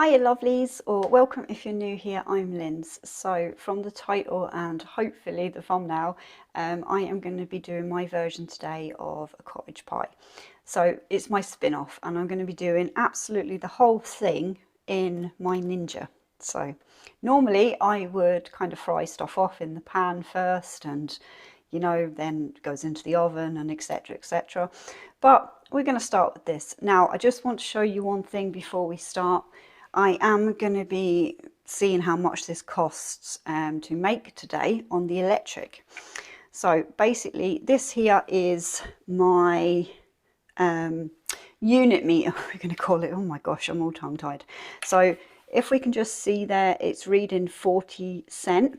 Hiya lovelies, or welcome if you're new here. I'm Linz. So from the title and hopefully the thumbnail, I am going to be doing my version today of a cottage pie. So it's my spin-off and I'm going to be doing absolutely the whole thing in my Ninja. So normally I would kind of fry stuff off in the pan first and then it goes into the oven and etc, etc. But we're going to start with this. Now I just want to show you one thing before we start. I am going to be seeing how much this costs to make today on the electric. So basically this here is my unit meter, we're going to call it. Oh my gosh, I'm all tongue-tied. So if we can just see there, it's reading 40 cent.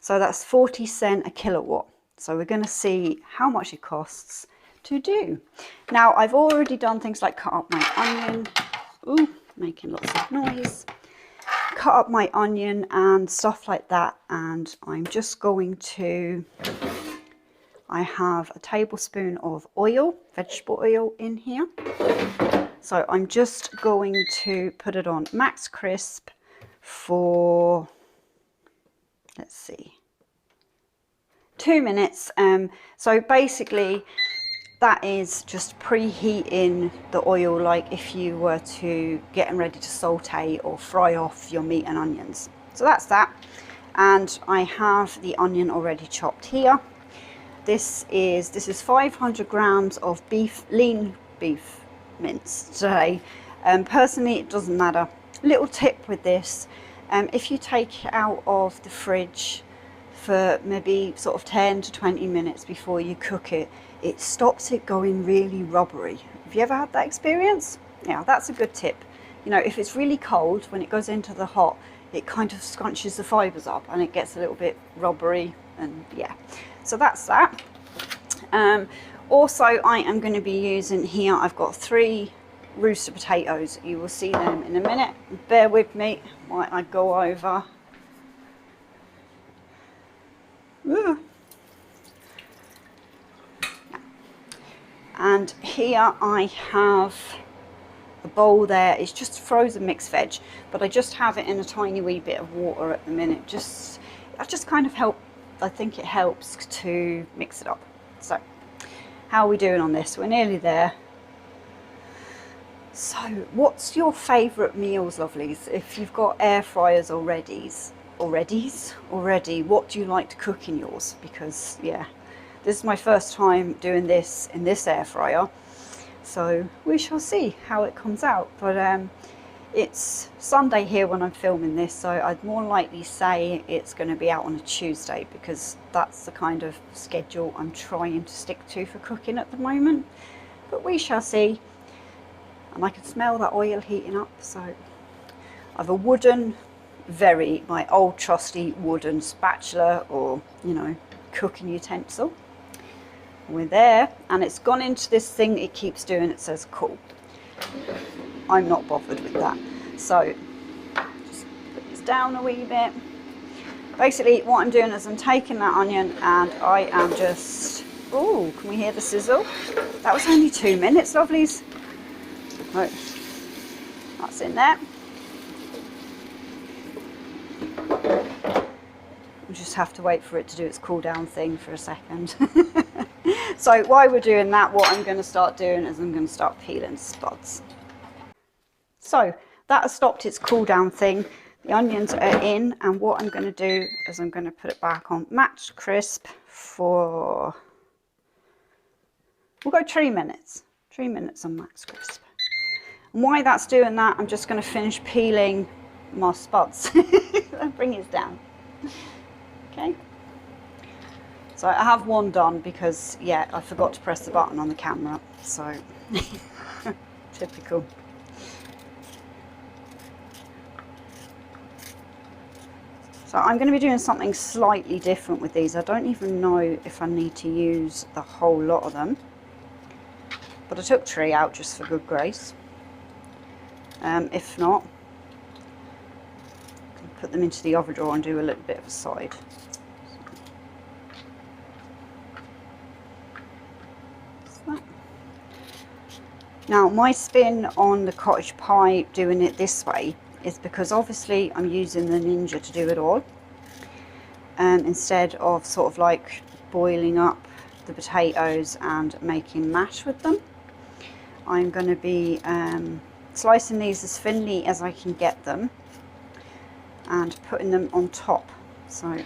So that's 40 cent a kilowatt. So we're going to see how much it costs to do. Now I've already done things like cut up my onion. Ooh, making lots of noise. Cut up my onion and stuff like that, and I'm just going to, I have a tablespoon of oil, vegetable oil in here. So I'm just going to put it on max crisp for, let's see, 2 minutes. So basically that is just preheating the oil, like if you were to getting ready to saute or fry off your meat and onions. So that's that. And I have the onion already chopped here. This is 500 grams of lean beef mince today. Personally, it doesn't matter. Little tip with this, if you take it out of the fridge for maybe sort of 10 to 20 minutes before you cook it, it stops it going really rubbery. Have you ever had that experience? Yeah, that's a good tip. If it's really cold, when it goes into the hot, it kind of scrunches the fibres up and it gets a little bit rubbery, and yeah. So that's that. Also, I am going to be using here, I've got 3 rooster potatoes. You will see them in a minute. Bear with me while I go over. Ooh. And here I have a bowl there. It's just frozen mixed veg, but I just have it in a tiny wee bit of water at the minute. I just kind of help, I think it helps to mix it up. So how are we doing on this? We're nearly there. So what's your favourite meals, lovelies? If you've got air fryers already, what do you like to cook in yours? Because yeah, this is my first time doing this in this air fryer, so we shall see how it comes out. But it's Sunday here when I'm filming this, so I'd more likely say it's going to be out on a Tuesday, because that's the kind of schedule I'm trying to stick to for cooking at the moment. But we shall see. And I can smell that oil heating up. So I have a wooden, my old trusty wooden spatula, or cooking utensil. We're there, and it's gone into this thing it keeps doing. It says cool. I'm not bothered with that. So just put this down a wee bit. Basically what I'm doing is I'm taking that onion and I am just, oh, can we hear the sizzle? That was only 2 minutes, lovelies. Right, that's in there. We just have to wait for it to do its cool down thing for a second. So while we're doing that, what I'm going to start doing is I'm going to start peeling spuds. So that has stopped its cool down thing. The onions are in, and what I'm going to do is I'm going to put it back on max crisp for, we'll go 3 minutes. 3 minutes on max crisp. And while that's doing that, I'm just going to finish peeling my spuds. Bring it down. Okay. So I have one done because, yeah, I forgot to press the button on the camera. So, typical. So I'm going to be doing something slightly different with these. I don't even know if I need to use the whole lot of them. But I took 3 out just for good grace. If not, I can put them into the other drawer and do a little bit of a side. Now my spin on the cottage pie doing it this way is because obviously I'm using the Ninja to do it all. Instead of sort of like boiling up the potatoes and making mash with them, I'm going to be slicing these as thinly as I can get them and putting them on top. So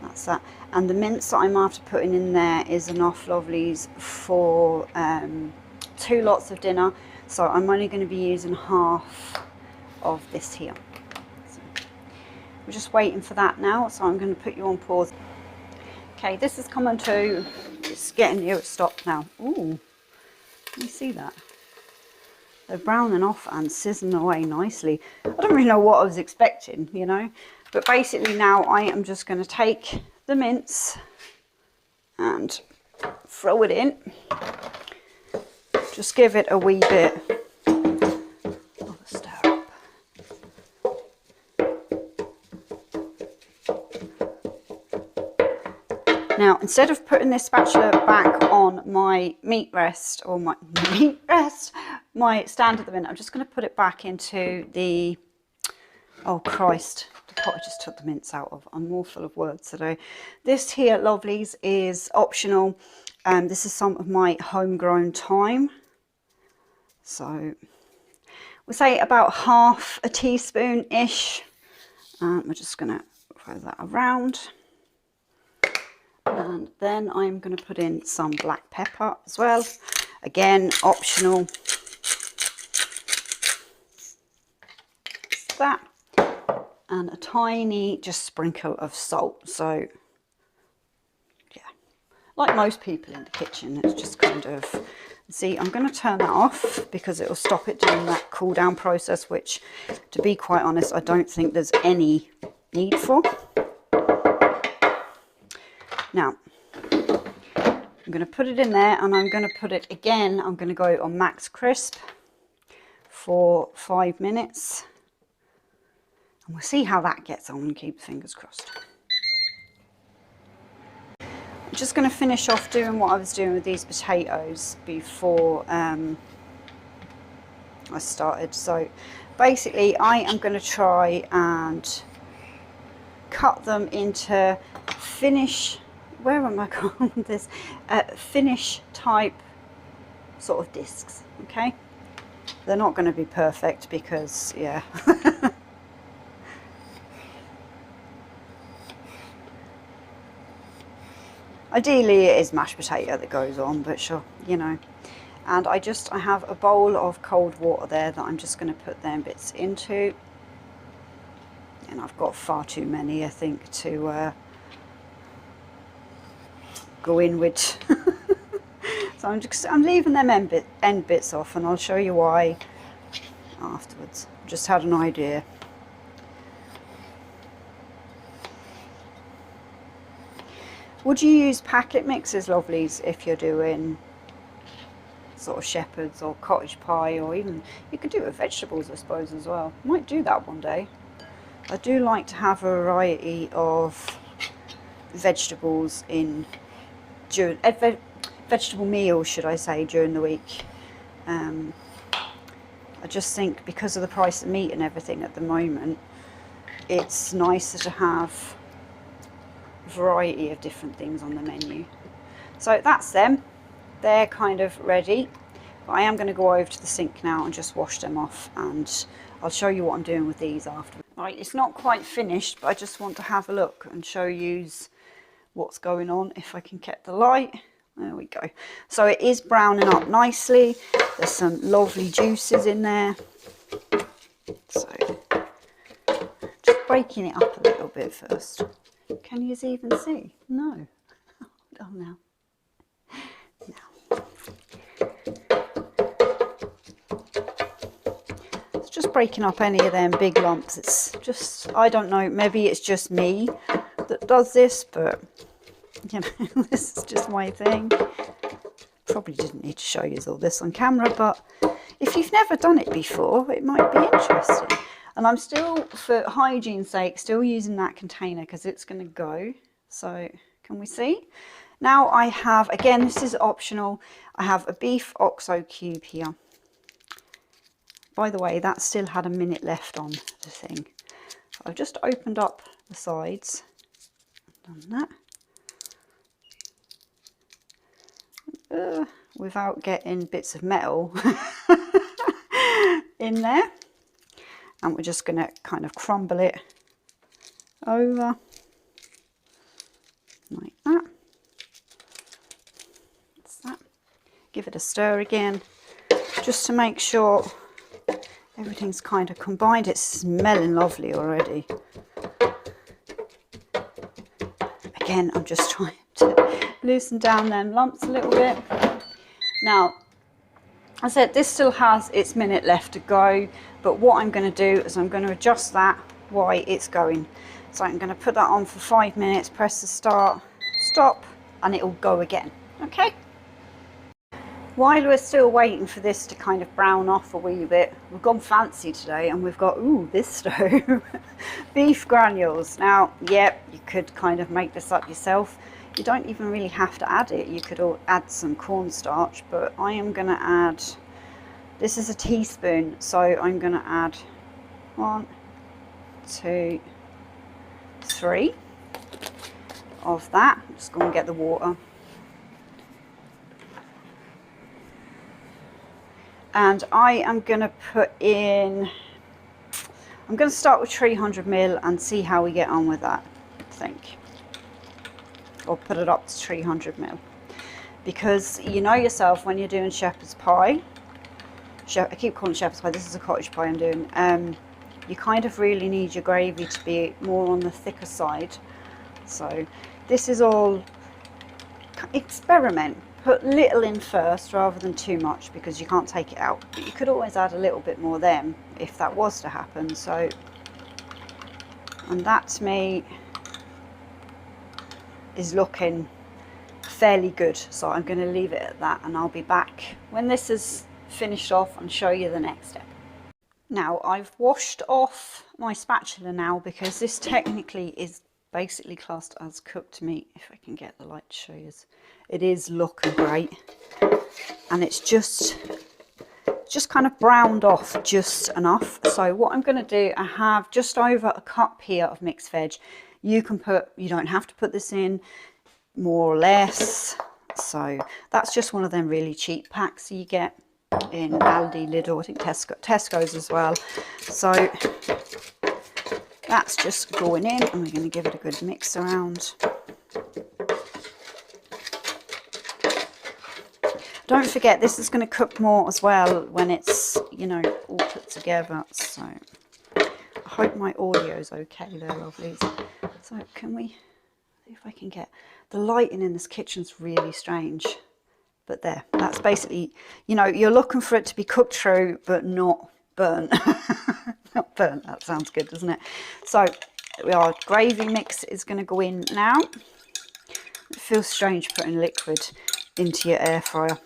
that's that. And the mince that I'm after putting in there is enough, lovelies, for 2 lots of dinner. So I'm only going to be using half of this here. So we're just waiting for that now, so I'm going to put you on pause. Okay, this is coming to, it's getting near a stop now. Ooh, can you see that? They're browning off and sizzling away nicely. I don't really know what I was expecting, you know, but basically now I am just going to take the mince and throw it in. Just give it a wee bit of a stir up. Now, instead of putting this spatula back on my meat rest, or my stand at the minute, I'm just going to put it back into the, oh Christ, the pot I just took the mince out of. I'm more full of words today. This here, lovelies, is optional. This is some of my homegrown thyme. So we'll say about half a teaspoon-ish. We're just going to throw that around. And then I'm going to put in some black pepper as well. Again, optional. That. And a tiny just sprinkle of salt. So yeah, like most people in the kitchen, it's just kind of, see, I'm going to turn that off because it will stop it doing that cool down process, which, to be quite honest, I don't think there's any need for. Now, I'm going to put it in there, and I'm going to put it again, I'm going to go on max crisp for 5 minutes. And we'll see how that gets on, and keep fingers crossed. I'm just going to finish off doing what I was doing with these potatoes before I started. So basically I am going to try and cut them into finish, where am I calling this? Finish type sort of discs, okay? They're not going to be perfect because, yeah. Ideally it is mashed potato that goes on, but sure, you know. And I have a bowl of cold water there that I'm just going to put them bits into. And I've got far too many, I think, to go in with. So I'm leaving them end bits off, and I'll show you why afterwards. Just had an idea. Would you use packet mixes, lovelies, if you're doing sort of shepherd's or cottage pie, or even you could do it with vegetables, I suppose, as well? Might do that one day. I do like to have a variety of vegetables in vegetable meals, should I say, during the week. I just think because of the price of meat and everything at the moment, it's nicer to have variety of different things on the menu. So that's them. They're kind of ready, but I am going to go over to the sink now and just wash them off, and I'll show you what I'm doing with these after. Right, it's not quite finished, but I just want to have a look and show you what's going on, if I can get the light. There we go. So it is browning up nicely. There's some lovely juices in there. So just breaking it up a little bit first. Can you even see? No. Hold on now. It's just breaking up any of them big lumps. It's just, I don't know, maybe it's just me that does this, but you know, this is just my thing. Probably didn't need to show you all this on camera, but if you've never done it before, it might be interesting. And I'm still, for hygiene's sake, still using that container because it's going to go. So can we see? Now I have, again, this is optional, I have a beef oxo cube here. by the way, that still had a minute left on the thing. I've just opened up the sides, done that without getting bits of metal in there, and we're just going to kind of crumble it over like that. That's that. Give it a stir again, just to make sure everything's kind of combined. It's smelling lovely already. Again, I'm just trying to loosen down them lumps a little bit. Now, I said this still has its minute left to go, but what I'm going to do is I'm going to adjust that while it's going. So I'm going to put that on for 5 minutes, press the start, stop, and it will go again. Okay? While we're still waiting for this to kind of brown off a wee bit, we've gone fancy today and we've got, ooh, this stove, beef granules. Now, yep, you could kind of make this up yourself. You don't even really have to add it. You could add some cornstarch, but I am going to add, this is a teaspoon, so I'm going to add 1, 2, 3 of that. I'm just going to get the water. And I am going to put in, I'm going to start with 300 ml and see how we get on with that, I think. Or put it up to 300 ml. Because you know yourself when you're doing shepherd's pie, I keep calling it shepherd's pie, this is a cottage pie I'm doing, you kind of really need your gravy to be more on the thicker side. So this is all experiment. Put little in first rather than too much, because you can't take it out, but you could always add a little bit more then if that was to happen. So, and that to me is looking fairly good, so I'm going to leave it at that, and I'll be back when this is finished off and show you the next step. Now I've washed off my spatula now, because this technically is basically classed as cooked meat. If I can get the light to show you, it is looking great, and it's just kind of browned off just enough. So what I'm going to do, I have just over a cup here of mixed veg. You don't have to put this in, more or less. So that's just one of them really cheap packs you get in Aldi, Lidl, I think Tesco's as well. So that's just going in, and we're going to give it a good mix around. Don't forget, this is going to cook more as well when it's, you know, all put together. So I hope my audio is okay there, lovelies. So can we see if I can get, the lighting in this kitchen's really strange, but there, that's basically, you know, you're looking for it to be cooked through but not burnt. Not burnt, that sounds good, doesn't it? So our gravy mix is going to go in now. It feels strange putting liquid into your air fryer.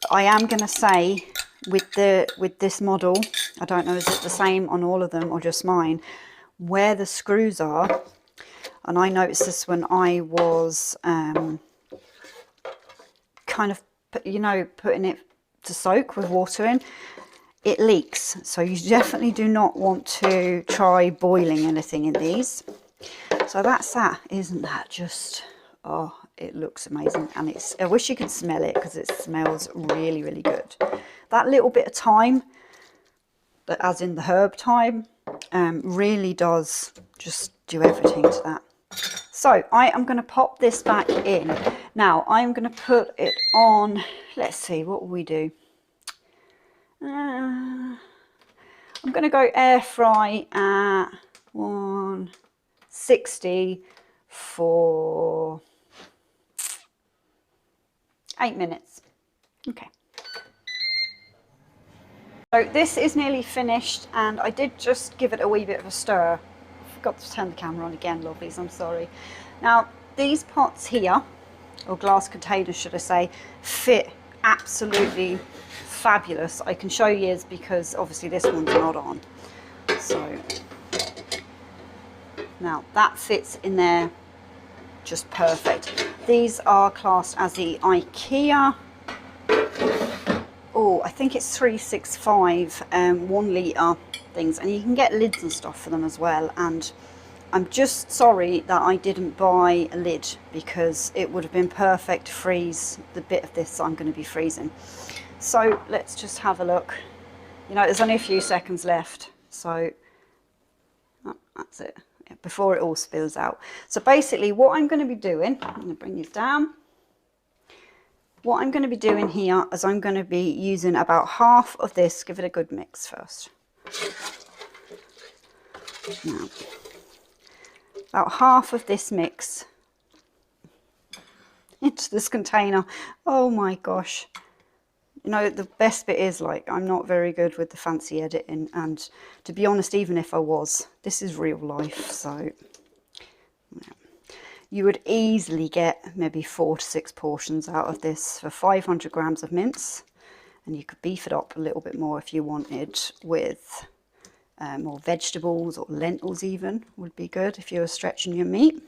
I am going to say with this model, I don't know, is it the same on all of them or just mine, where the screws are, and I noticed this when I was kind of, you know, putting it to soak with water in, it leaks. So you definitely do not want to try boiling anything in these. So that's that. Isn't that just, oh, it looks amazing. And it's, I wish you could smell it, because it smells really, really good. That little bit of thyme, as in the herb thyme, really does just do everything to that. So I am going to pop this back in. Now I'm going to put it on, let's see, what will we do? I'm going to go air fry at 160 for 8 minutes. Okay. So this is nearly finished, and I did just give it a wee bit of a stir. I forgot to turn the camera on again, lovelies, I'm sorry. Now these pots here, or glass containers should I say, fit absolutely fabulous. I can show you because obviously this one's not on. So now that fits in there just perfect. These are classed as the IKEA oh, I think it's 365 1 litre things, and you can get lids and stuff for them as well. And I'm just sorry that I didn't buy a lid, because it would have been perfect to freeze the bit of this I'm going to be freezing. So let's just have a look. You know, there's only a few seconds left, so that's it, before it all spills out. So basically what I'm going to be doing, I'm going to bring this down. What I'm going to be doing here is I'm going to be using about half of this. Give it a good mix first. Now, about half of this mix into this container. Oh my gosh. You know, the best bit is, like, I'm not very good with the fancy editing, and to be honest, even if I was, this is real life, so yeah. You would easily get maybe 4 to 6 portions out of this for 500 grams of mince, and you could beef it up a little bit more if you wanted with more vegetables, or lentils even would be good if you were stretching your meat.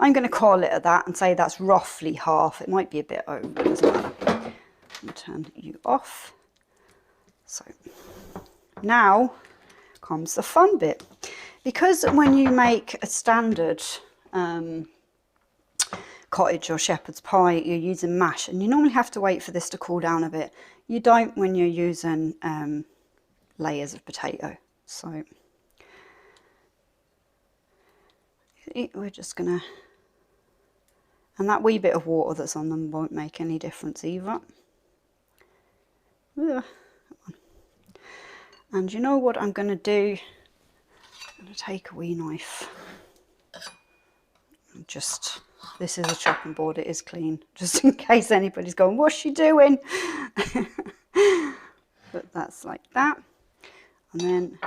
I'm going to call it at that and say that's roughly half. It might be a bit over, it doesn't matter. I'm going to turn you off. So now comes the fun bit. Because when you make a standard cottage or shepherd's pie, you're using mash, and you normally have to wait for this to cool down a bit. You don't when you're using layers of potato. So we're just going to... And that wee bit of water that's on them won't make any difference either. And you know what I'm going to do? I'm going to take a wee knife. And just, this is a chopping board, it is clean, just in case anybody's going, what's she doing? But that's like that. And then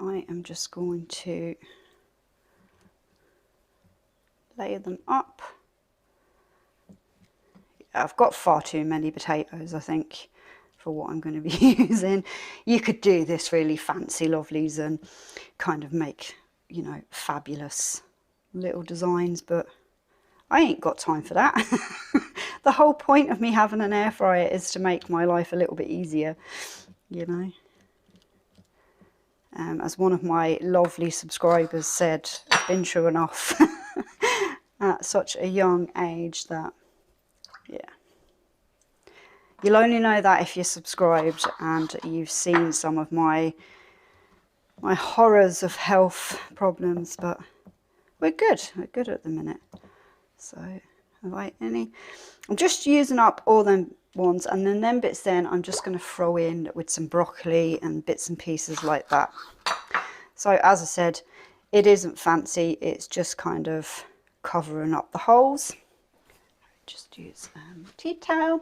I am just going to layer them up. I've got far too many potatoes, I think, for what I'm going to be using. You could do this really fancy lovelies and kind of make, you know, fabulous little designs, but I ain't got time for that. The whole point of me having an air fryer is to make my life a little bit easier, you know. As one of my lovely subscribers said, I've been through enough at such a young age that, yeah. You'll only know that if you're subscribed and you've seen some of my horrors of health problems, but we're good at the minute. So have I any? I'm just using up all them ones, and then them bits then I'm just going to throw in with some broccoli and bits and pieces like that. So as I said, it isn't fancy, it's just kind of covering up the holes. Just use a tea towel.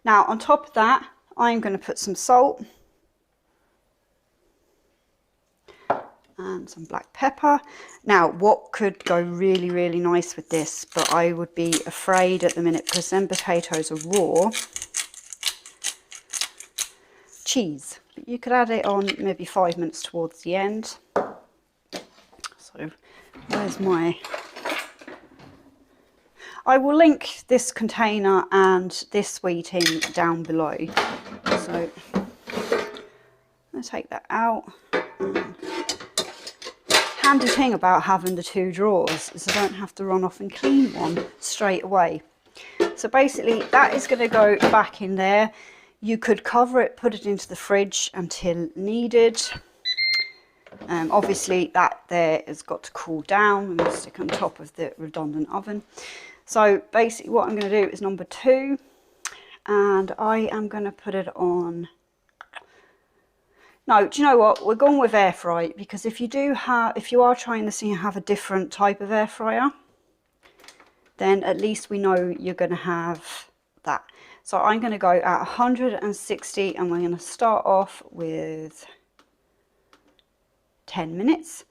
Now on top of that, I'm going to put some salt and some black pepper. Now what could go really, really nice with this, but I would be afraid at the minute because them potatoes are raw, cheese. But you could add it on maybe 5 minutes towards the end. So where's my... I will link this container and this sweeting down below. So I'm going to take that out. Handy thing about having the 2 drawers is I don't have to run off and clean one straight away. So basically that is going to go back in there. You could cover it, put it into the fridge until needed. Obviously that there has got to cool down and we'll stick on top of the redundant oven. So basically what I'm going to do is number 2, and I am going to put it on... No, do you know what? We're going with air fry, because if you are trying this and you have a different type of air fryer, then at least we know you're going to have that. So I'm going to go at 160 and we're going to start off with 10 minutes.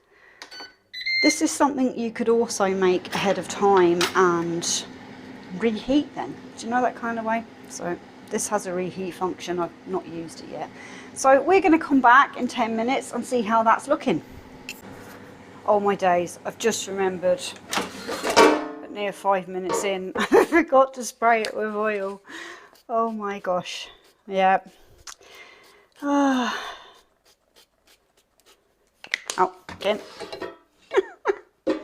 This is something you could also make ahead of time and reheat then. Do you know that kind of way? So this has a reheat function. I've not used it yet. So we're going to come back in 10 minutes and see how that's looking. Oh my days, I've just remembered. about near 5 minutes in. I forgot to spray it with oil. Oh my gosh. Yeah. Oh, again. At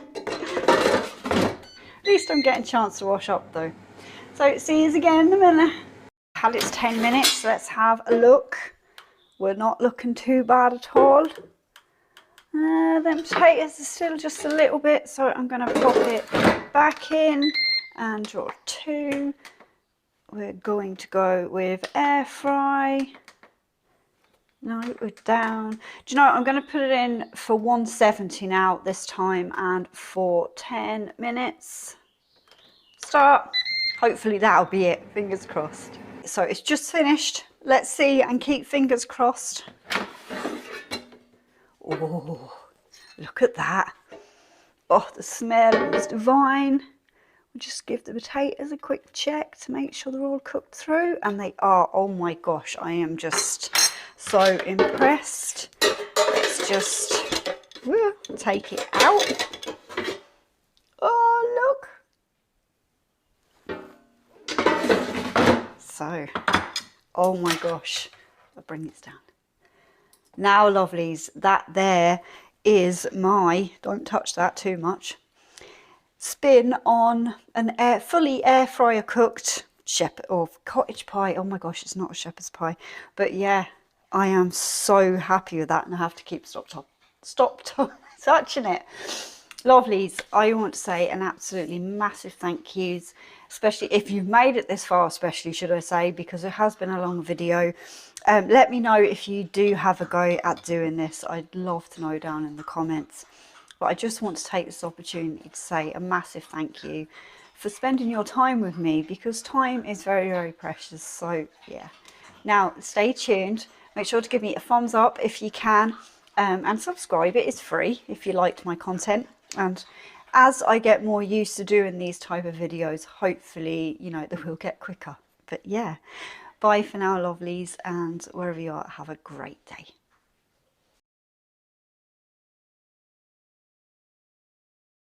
least I'm getting a chance to wash up though. So see you again in a minute. Had it's 10 minutes. Let's have a look. We're not looking too bad at all. Them potatoes are still just a little bit, so I'm going to pop it back in and draw 2. We're going to go with air fry. No, we're down. Do you know what? I'm going to put it in for 170 now this time and for 10 minutes. Start. Hopefully that'll be it. Fingers crossed. So it's just finished. Let's see and keep fingers crossed. Oh, look at that. Oh, the smell is divine. We'll just give the potatoes a quick check to make sure they're all cooked through, and they are. Oh my gosh, I am just so impressed. Let's just take it out. Oh, look. So, oh my gosh, I'll bring this down. Now, lovelies, that there is my, don't touch that too much, spin on an fully air fryer cooked cottage pie. Oh my gosh, it's not a shepherd's pie, but yeah, I am so happy with that, and I have to keep stop touching it. Lovelies, I want to say an absolutely massive thank yous, especially if you've made it this far, especially should I say, because it has been a long video. Let me know if you do have a go at doing this. I'd love to know down in the comments. But I just want to take this opportunity to say a massive thank you for spending your time with me, because time is very, very precious. So yeah, now stay tuned. Make sure to give me a thumbs up if you can, and subscribe. It is free if you liked my content. And as I get more used to doing these type of videos, hopefully, you know, they will get quicker. But yeah, bye for now, lovelies, and wherever you are, have a great day.